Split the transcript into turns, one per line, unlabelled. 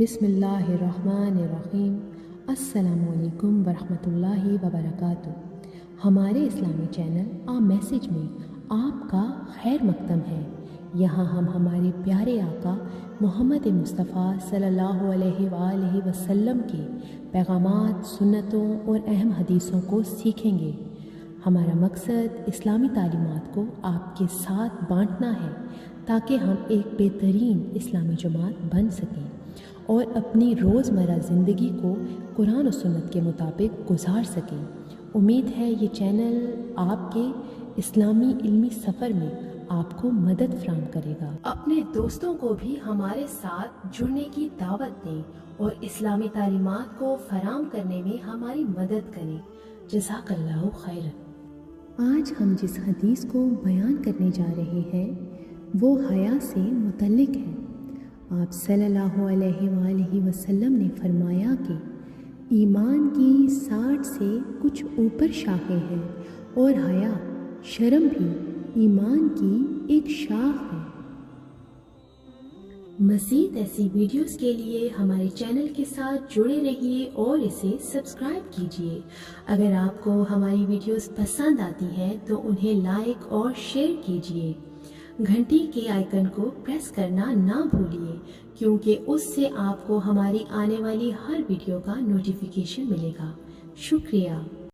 بسم اللہ الرحمن الرحیم۔ السلام علیکم ورحمۃ اللہ وبرکاتہ۔ ہمارے اسلامی چینل میسیج میں آپ کا خیر مقدم ہے۔ یہاں ہم ہمارے پیارے آقا محمد مصطفیٰ صلی اللہ علیہ وآلہ وسلم کے پیغامات، سنتوں اور اہم حدیثوں کو سیکھیں گے۔ ہمارا مقصد اسلامی تعلیمات کو آپ کے ساتھ بانٹنا ہے تاکہ ہم ایک بہترین اسلامی جماعت بن سکیں اور اپنی روزمرہ زندگی کو قرآن و سنت کے مطابق گزار سکیں۔ امید ہے یہ چینل آپ کے اسلامی علمی سفر میں آپ کو مدد فراہم کرے گا۔ اپنے دوستوں کو بھی ہمارے ساتھ جڑنے کی دعوت دیں اور اسلامی تعلیمات کو فراہم کرنے میں ہماری مدد کریں۔ جزاک اللہ خیر۔ آج ہم جس حدیث کو بیان کرنے جا رہے ہیں وہ حیا سے متعلق ہے۔ آپ صلی اللہ علیہ وآلہ وسلم نے فرمایا کہ ایمان کی 60 سے کچھ اوپر شاخیں ہیں اور حیا شرم بھی ایمان کی ایک شاخ ہے۔ مزید ایسی ویڈیوز کے لیے ہمارے چینل کے ساتھ جڑے رہیے اور اسے سبسکرائب کیجیے۔ اگر آپ کو ہماری ویڈیوز پسند آتی ہیں تو انہیں لائک اور شیئر کیجیے۔ گھنٹی کے آئیکن کو پریس کرنا نہ بھولیے کیونکہ اس سے آپ کو ہماری آنے والی ہر ویڈیو کا نوٹیفیکیشن ملے گا۔ شکریہ۔